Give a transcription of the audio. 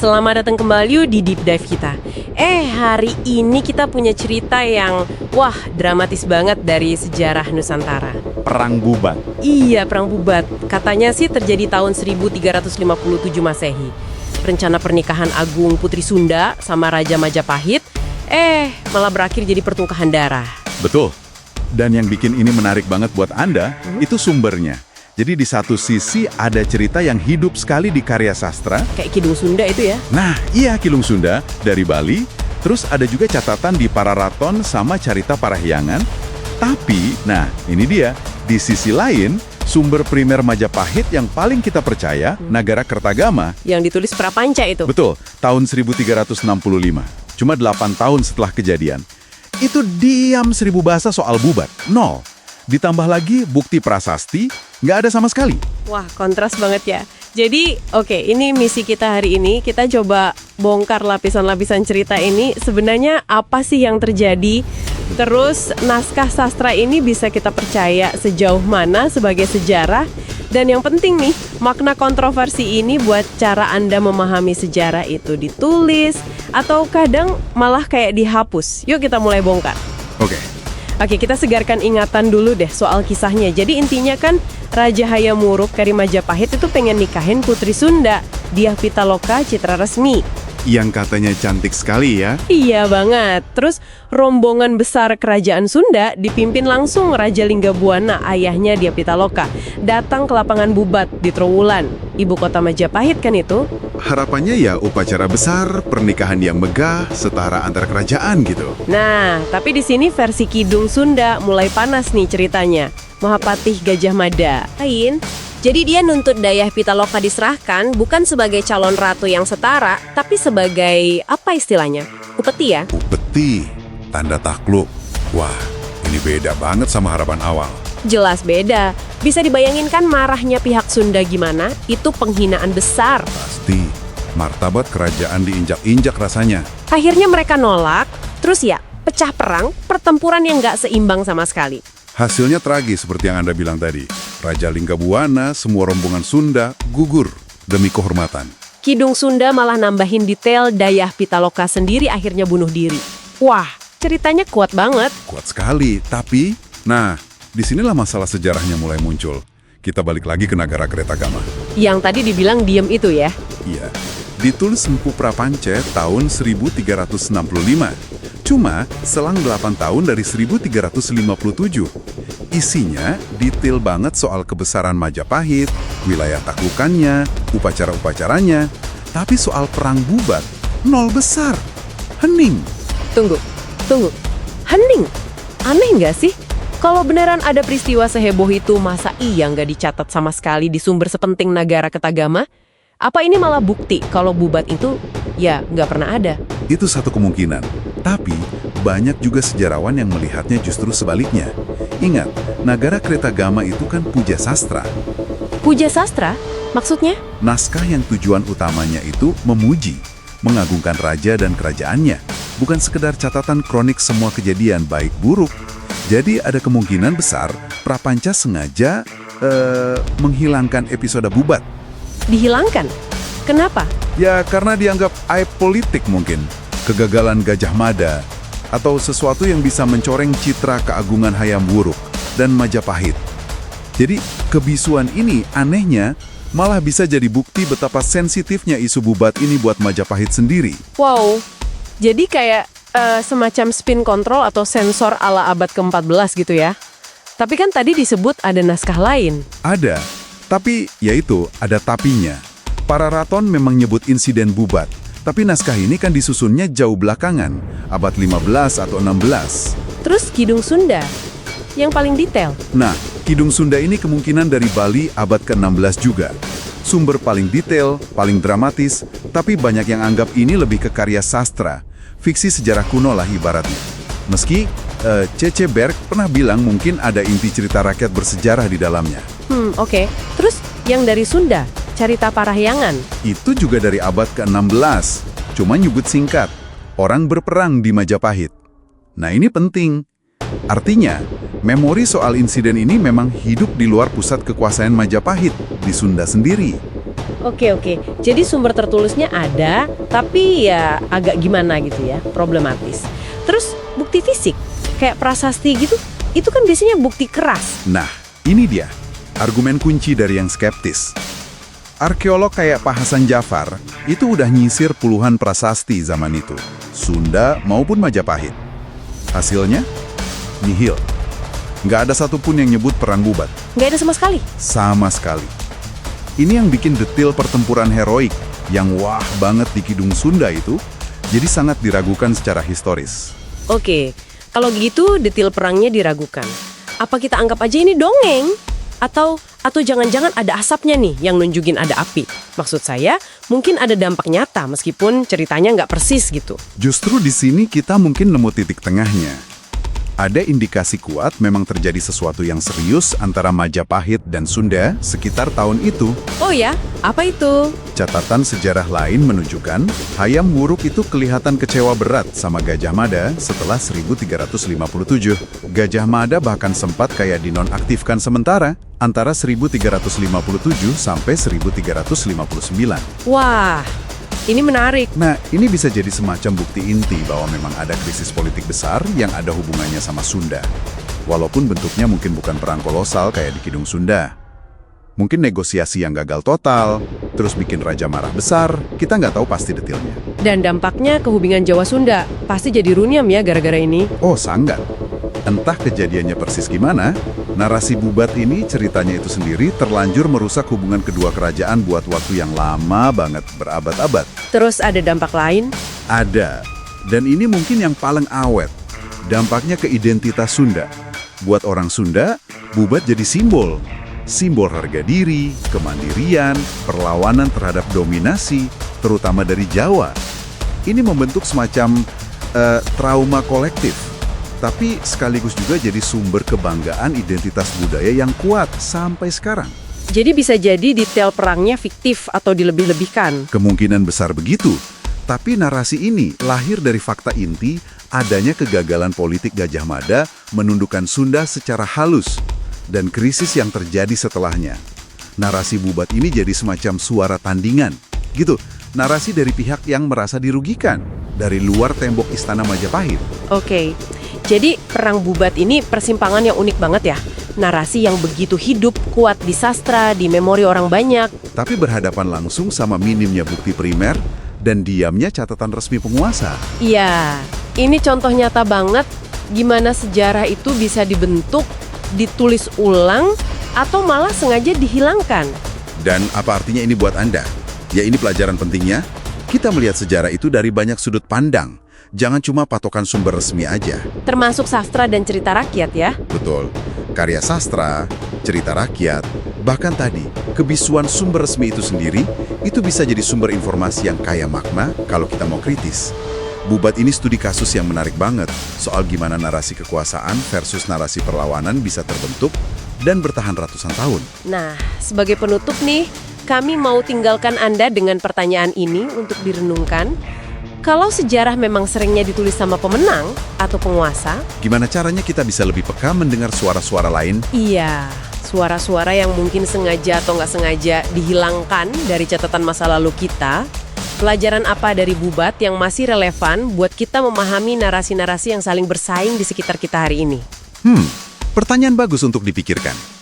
Selamat datang kembali di Deep Dive kita. Hari ini kita punya cerita yang, dramatis banget dari sejarah Nusantara. Perang Bubat. Iya, Perang Bubat. Katanya sih terjadi tahun 1357 Masehi. Rencana pernikahan Agung Putri Sunda sama Raja Majapahit, malah berakhir jadi pertumpahan darah. Betul. Dan yang bikin ini menarik banget buat Anda, itu sumbernya. Jadi di satu sisi ada cerita yang hidup sekali di karya sastra. Kayak Kidung Sunda itu ya? Nah, iya Kilung Sunda dari Bali. Terus ada juga catatan di Pararaton sama Carita Parahyangan. Tapi, nah ini dia, di sisi lain, sumber primer Majapahit yang paling kita percaya, Nagara Kertagama. Yang ditulis Prapanca itu. Betul, tahun 1365. Cuma 8 tahun setelah kejadian. Itu diam 1000 bahasa soal Bubat, nol. Ditambah lagi bukti prasasti, nggak ada sama sekali. Wah, kontras banget ya. Jadi, ini misi kita hari ini. Kita coba bongkar lapisan-lapisan cerita ini. Sebenarnya apa sih yang terjadi? Terus, naskah sastra ini bisa kita percaya sejauh mana sebagai sejarah? Dan yang penting nih, makna kontroversi ini buat cara Anda memahami sejarah itu ditulis, atau kadang malah kayak dihapus. Yuk kita mulai bongkar. Oke, kita segarkan ingatan dulu deh soal kisahnya. Jadi intinya kan Raja Hayamuruk dari Majapahit itu pengen nikahin Putri Sunda, Dyah Pitaloka Citra Resmi. Yang katanya cantik sekali ya. Iya banget. Terus rombongan besar kerajaan Sunda dipimpin langsung Raja Linggabuana, ayahnya Dyah Pitaloka, datang ke lapangan Bubat di Trowulan, ibu kota Majapahit kan itu. Harapannya ya upacara besar, pernikahan yang megah, setara antar kerajaan gitu. Nah, tapi di sini versi Kidung Sunda mulai panas nih ceritanya. Mahapatih Gajah Mada jadi dia nuntut Dyah Pitaloka diserahkan bukan sebagai calon ratu yang setara, tapi sebagai, apa istilahnya? Upeti ya? Upeti, tanda takluk. Wah, ini beda banget sama harapan awal. Jelas beda. Bisa dibayangin kan marahnya pihak Sunda gimana? Itu penghinaan besar. Pasti, martabat kerajaan diinjak-injak rasanya. Akhirnya mereka nolak, terus ya, pecah perang, pertempuran yang nggak seimbang sama sekali. Hasilnya tragis seperti yang Anda bilang tadi. Raja Linggabuana, semua rombongan Sunda gugur demi kehormatan. Kidung Sunda malah nambahin detail Dyah Pitaloka sendiri akhirnya bunuh diri. Wah, ceritanya kuat banget. Kuat sekali, tapi, disinilah masalah sejarahnya mulai muncul. Kita balik lagi ke Nagara Kertagama. Yang tadi dibilang diem itu ya? Iya, ditulis Empu Prapance tahun 1365. Cuma selang 8 tahun dari 1357. Isinya detail banget soal kebesaran Majapahit, wilayah taklukannya, upacara-upacaranya. Tapi soal perang Bubat, nol besar. Hening. Tunggu. Hening? Aneh nggak sih? Kalau beneran ada peristiwa seheboh itu, masa iya nggak dicatat sama sekali di sumber sepenting Nagara Kertagama? Apa ini malah bukti kalau Bubat itu, ya nggak pernah ada? Itu satu kemungkinan. Tapi, banyak juga sejarawan yang melihatnya justru sebaliknya. Ingat, Nagara Kertagama itu kan puja sastra. Puja sastra? Maksudnya? Naskah yang tujuan utamanya itu memuji, mengagungkan raja dan kerajaannya. Bukan sekedar catatan kronik semua kejadian baik buruk. Jadi ada kemungkinan besar Prapanca sengaja menghilangkan episode Bubat. Dihilangkan? Kenapa? Ya karena dianggap aib politik mungkin. Kegagalan Gajah Mada, atau sesuatu yang bisa mencoreng citra keagungan Hayam-Wuruk dan Majapahit. Jadi, kebisuan ini anehnya malah bisa jadi bukti betapa sensitifnya isu Bubat ini buat Majapahit sendiri. Wow, jadi kayak semacam spin control atau sensor ala abad ke-14 gitu ya. Tapi kan tadi disebut ada naskah lain. Ada, tapi yaitu ada tapinya. Pararaton memang nyebut insiden Bubat. Tapi naskah ini kan disusunnya jauh belakangan, abad 15 atau 16. Terus Kidung Sunda, yang paling detail. Nah, Kidung Sunda ini kemungkinan dari Bali abad ke-16 juga. Sumber paling detail, paling dramatis, tapi banyak yang anggap ini lebih ke karya sastra. Fiksi sejarah kuno lah ibaratnya. Meski C.C. Berg pernah bilang mungkin ada inti cerita rakyat bersejarah di dalamnya. Oke. Terus yang dari Sunda? Carita Parahyangan. Itu juga dari abad ke-16, cuma nyebut singkat, orang berperang di Majapahit. Nah ini penting. Artinya, memori soal insiden ini memang hidup di luar pusat kekuasaan Majapahit, di Sunda sendiri. Oke. Jadi sumber tertulisnya ada, tapi ya agak gimana gitu ya, problematis. Terus bukti fisik, kayak prasasti gitu, itu kan biasanya bukti keras. Nah, ini dia argumen kunci dari yang skeptis. Arkeolog kayak Pak Hasan Jafar itu udah nyisir puluhan prasasti zaman itu, Sunda maupun Majapahit. Hasilnya, nihil. Nggak ada satupun yang nyebut perang Bubat. Nggak ada sama sekali. Sama sekali. Ini yang bikin detail pertempuran heroik yang wah banget di Kidung Sunda itu jadi sangat diragukan secara historis. Oke, kalau gitu detail perangnya diragukan. Apa kita anggap aja ini dongeng? Atau jangan-jangan ada asapnya nih yang nunjukin ada api? Maksud saya, mungkin ada dampak nyata meskipun ceritanya nggak persis gitu. Justru di sini kita mungkin nemu titik tengahnya. Ada indikasi kuat memang terjadi sesuatu yang serius antara Majapahit dan Sunda sekitar tahun itu. Oh ya, apa itu? Catatan sejarah lain menunjukkan Hayam Wuruk itu kelihatan kecewa berat sama Gajah Mada setelah 1357. Gajah Mada bahkan sempat kayak dinonaktifkan sementara antara 1357 sampai 1359. Wah, ini menarik. Nah, ini bisa jadi semacam bukti inti bahwa memang ada krisis politik besar yang ada hubungannya sama Sunda. Walaupun bentuknya mungkin bukan perang kolosal kayak di Kidung Sunda. Mungkin negosiasi yang gagal total, terus bikin raja marah besar, kita nggak tahu pasti detailnya. Dan dampaknya ke hubungan Jawa-Sunda. Pasti jadi runyam ya gara-gara ini. Oh, sangat. Entah kejadiannya persis gimana, narasi Bubat ini ceritanya itu sendiri terlanjur merusak hubungan kedua kerajaan buat waktu yang lama banget, berabad-abad. Terus ada dampak lain? Ada. Dan ini mungkin yang paling awet. Dampaknya ke identitas Sunda. Buat orang Sunda, Bubat jadi simbol. Simbol harga diri, kemandirian, perlawanan terhadap dominasi, terutama dari Jawa. Ini membentuk semacam trauma kolektif. Tapi sekaligus juga jadi sumber kebanggaan identitas budaya yang kuat sampai sekarang. Jadi bisa jadi detail perangnya fiktif atau dilebih-lebihkan. Kemungkinan besar begitu. Tapi narasi ini lahir dari fakta inti adanya kegagalan politik Gajah Mada menundukkan Sunda secara halus dan krisis yang terjadi setelahnya. Narasi Bubat ini jadi semacam suara tandingan, gitu. Narasi dari pihak yang merasa dirugikan dari luar tembok istana Majapahit. Oke. Jadi perang Bubat ini persimpangan yang unik banget ya. Narasi yang begitu hidup, kuat di sastra, di memori orang banyak. Tapi berhadapan langsung sama minimnya bukti primer dan diamnya catatan resmi penguasa. Iya, ini contoh nyata banget gimana sejarah itu bisa dibentuk, ditulis ulang, atau malah sengaja dihilangkan. Dan apa artinya ini buat Anda? Ya ini pelajaran pentingnya. Kita melihat sejarah itu dari banyak sudut pandang. Jangan cuma patokan sumber resmi aja. Termasuk sastra dan cerita rakyat ya. Betul. Karya sastra, cerita rakyat, bahkan tadi, kebisuan sumber resmi itu sendiri, itu bisa jadi sumber informasi yang kaya makna kalau kita mau kritis. Bubat ini studi kasus yang menarik banget, soal gimana narasi kekuasaan versus narasi perlawanan bisa terbentuk dan bertahan ratusan tahun. Nah, sebagai penutup nih, kami mau tinggalkan Anda dengan pertanyaan ini untuk direnungkan. Kalau sejarah memang seringnya ditulis sama pemenang atau penguasa, gimana caranya kita bisa lebih peka mendengar suara-suara lain? iya, suara-suara yang mungkin sengaja atau nggak sengaja dihilangkan dari catatan masa lalu kita. Pelajaran apa dari Bubat yang masih relevan buat kita memahami narasi-narasi yang saling bersaing di sekitar kita hari ini? Pertanyaan bagus untuk dipikirkan.